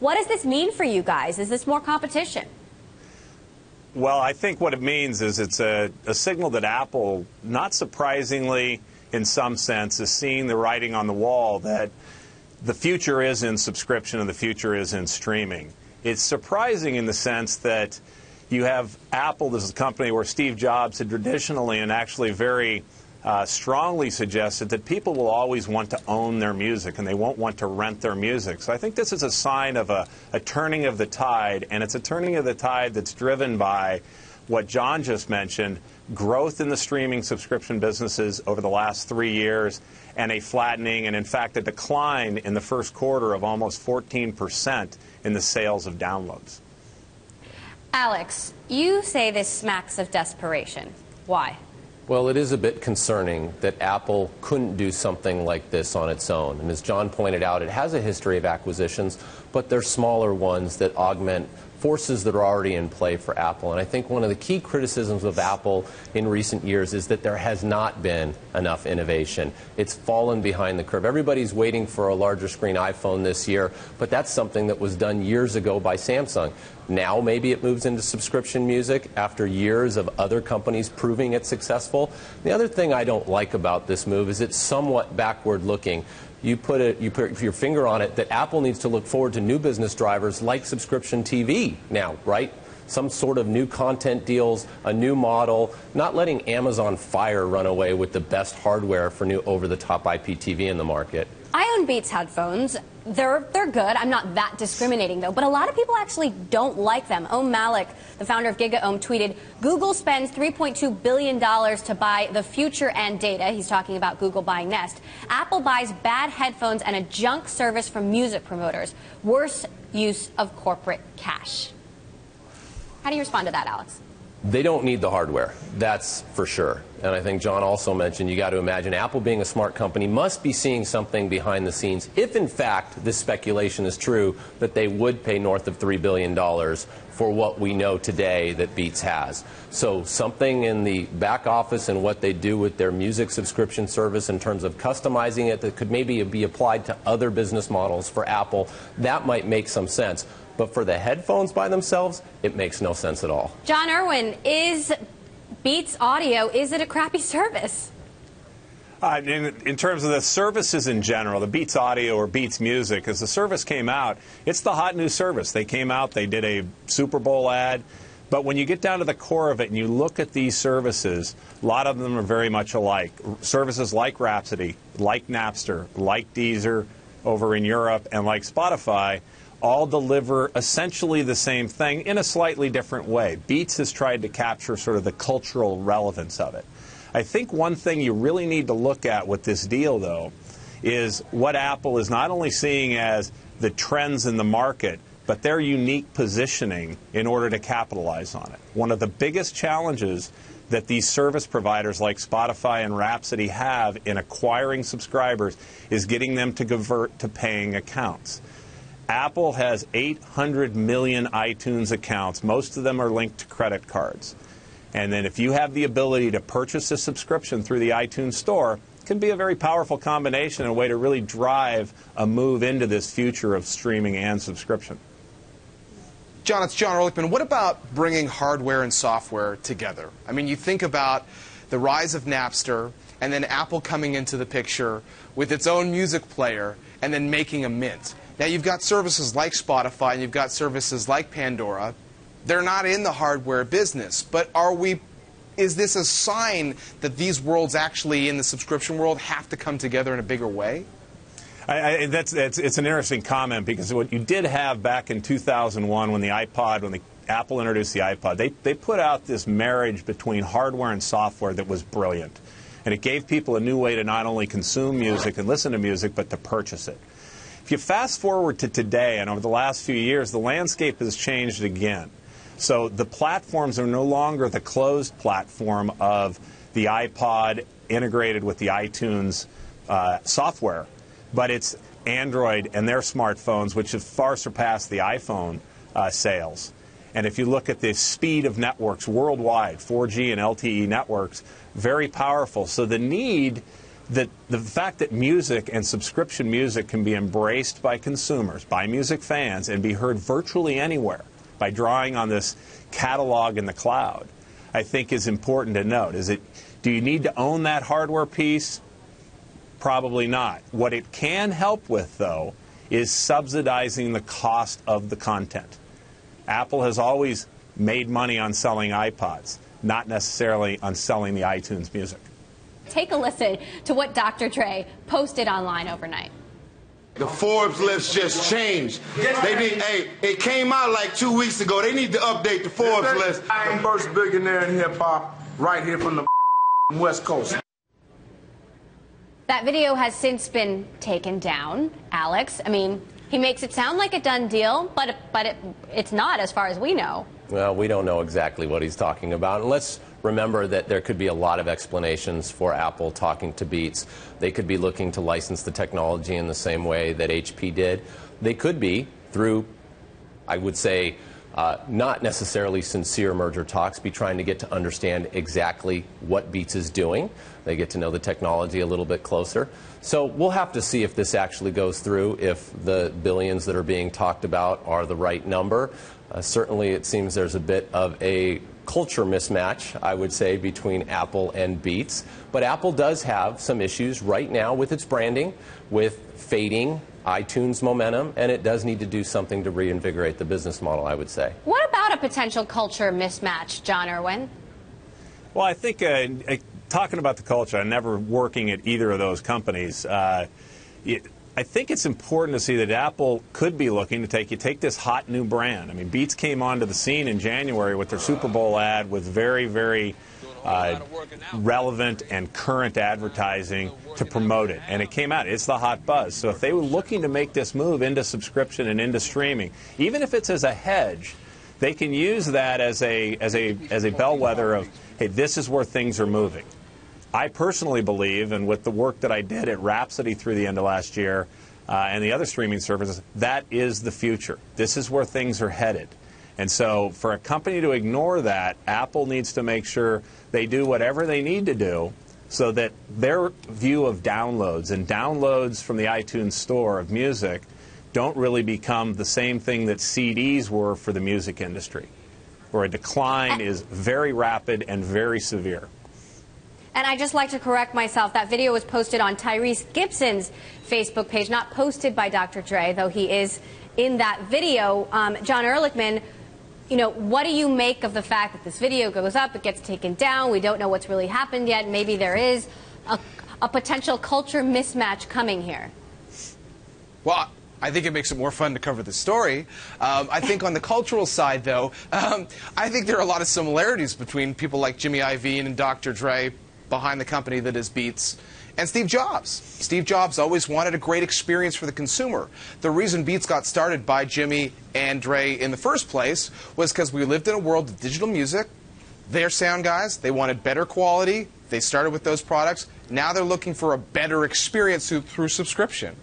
What does this mean for you guys? Is this more competition? Well, I think what it means is it's a signal that Apple, not surprisingly in some sense, is seeing the writing on the wall that the future is in subscription and the future is in streaming. It's surprising in the sense that you have Apple, this is a company where Steve Jobs had traditionally and actually very strongly suggested that people will always want to own their music and they won't want to rent their music. So I think this is a sign of a turning of the tide, and it's a turning of the tide that's driven by what John just mentioned, growth in the streaming subscription businesses over the last 3 years, and a flattening and, in fact, a decline in the first quarter of almost 14% in the sales of downloads. Alex, you say this smacks of desperation. Why? Well, it is a bit concerning that Apple couldn't do something like this on its own. And as John pointed out, it has a history of acquisitions, but they're smaller ones that augment forces that are already in play for Apple. And I think one of the key criticisms of Apple in recent years is that there has not been enough innovation. It's fallen behind the curve. Everybody's waiting for a larger screen iPhone this year, but that's something that was done years ago by Samsung. Now maybe it moves into subscription music after years of other companies proving it's successful. The other thing I don't like about this move is it's somewhat backward looking. You put your finger on it that Apple needs to look forward to new business drivers like subscription TV now, right? Some sort of new content deals, a new model, not letting Amazon Fire run away with the best hardware for new over-the-top IPTV in the market. I own Beats headphones. They're good. I'm not that discriminating, though. But a lot of people actually don't like them. Om Malik, the founder of GigaOM, tweeted, Google spends $3.2 billion to buy the future and data. He's talking about Google buying Nest. Apple buys bad headphones and a junk service from music promoters. Worse use of corporate cash. How do you respond to that, Alex? They don't need the hardware, that's for sure. And I think John also mentioned you got to imagine Apple, being a smart company, must be seeing something behind the scenes, if in fact this speculation is true, that they would pay north of $3 billion for what we know today that Beats has. So something in the back office and what they do with their music subscription service in terms of customizing it that could maybe be applied to other business models for Apple, that might make some sense. But for the headphones by themselves, it makes no sense at all. John Irwin, is Beats Audio, is it a crappy service? In terms of the services in general, the Beats Audio or Beats Music, as the service came out, it's the hot new service. They came out, they did a Super Bowl ad. But when you get down to the core of it and you look at these services, a lot of them are very much alike. Services like Rhapsody, like Napster, like Deezer over in Europe, and like Spotify, all deliver essentially the same thing in a slightly different way. Beats has tried to capture sort of the cultural relevance of it. I think one thing you really need to look at with this deal, though, is what Apple is not only seeing as the trends in the market, but their unique positioning in order to capitalize on it. One of the biggest challenges that these service providers like Spotify and Rhapsody have in acquiring subscribers is getting them to convert to paying accounts. Apple has 800 million iTunes accounts. Most of them are linked to credit cards. And then if you have the ability to purchase a subscription through the iTunes Store, it can be a very powerful combination and a way to really drive a move into this future of streaming and subscription. John, it's John Ehrlichman. What about bringing hardware and software together? I mean, you think about the rise of Napster and then Apple coming into the picture with its own music player and then making a mint. Now, you've got services like Spotify and you've got services like Pandora. They're not in the hardware business, but is this a sign that these worlds actually in the subscription world have to come together in a bigger way? It's an interesting comment, because what you did have back in 2001 when Apple introduced the iPod, they put out this marriage between hardware and software that was brilliant. And it gave people a new way to not only consume music and listen to music, but to purchase it. If you fast forward to today, and over the last few years, the landscape has changed again. So the platforms are no longer the closed platform of the iPod integrated with the iTunes software, but it's Android and their smartphones, which have far surpassed the iPhone sales. And if you look at the speed of networks worldwide, 4G and LTE networks, very powerful. So the need that the fact that music and subscription music can be embraced by consumers, by music fans, and be heard virtually anywhere by drawing on this catalog in the cloud, I think is important to note. Do you need to own that hardware piece? Probably not. What it can help with, though, is subsidizing the cost of the content. Apple has always made money on selling iPods, not necessarily on selling the iTunes music. Take a listen to what Dr. Dre posted online overnight. The Forbes list just changed. It came out like 2 weeks ago. They need to update the Forbes list. I am first billionaire in hip hop, right here from the West Coast. That video has since been taken down, Alex. I mean, he makes it sound like a done deal, but it's not as far as we know. Well, we don't know exactly what he's talking about. And let's remember that there could be a lot of explanations for Apple talking to Beats. They could be looking to license the technology in the same way that HP did. They could be through, I would say, not necessarily sincere merger talks, be trying to get to understand exactly what Beats is doing. They get to know the technology a little bit closer. So we'll have to see if this actually goes through, if the billions that are being talked about are the right number. Certainly it seems there's a bit of a culture mismatch, I would say, between Apple and Beats. But Apple does have some issues right now with its branding, with fading iTunes momentum, and it does need to do something to reinvigorate the business model, I would say. What about a potential culture mismatch, John Irwin? Well, I think talking about the culture, I'm never working at either of those companies. I think it's important to see that Apple could be looking to take this hot new brand. I mean, Beats came onto the scene in January with their Super Bowl ad with very, very relevant and current advertising to promote it. And it came out. It's the hot buzz. So if they were looking to make this move into subscription and into streaming, even if it's as a hedge, they can use that as a bellwether of, hey, this is where things are moving. I personally believe, and with the work that I did at Rhapsody through the end of last year and the other streaming services, that is the future. This is where things are headed. And so for a company to ignore that, Apple needs to make sure they do whatever they need to do so that their view of downloads and downloads from the iTunes store of music don't really become the same thing that CDs were for the music industry, where a decline is very rapid and very severe. And I'd just like to correct myself. That video was posted on Tyrese Gibson's Facebook page, not posted by Dr. Dre, though he is in that video. John Ehrlichman, you know, what do you make of the fact that this video goes up, it gets taken down, we don't know what's really happened yet, maybe there is a potential culture mismatch coming here? Well, I think it makes it more fun to cover the story. I think on the cultural side, though, I think there are a lot of similarities between people like Jimmy Iovine and Dr. Dre behind the company that is Beats, and Steve Jobs. Steve Jobs always wanted a great experience for the consumer. The reason Beats got started by Jimmy and Dre in the first place was because we lived in a world of digital music. They're sound guys. They wanted better quality. They started with those products. Now they're looking for a better experience through subscription.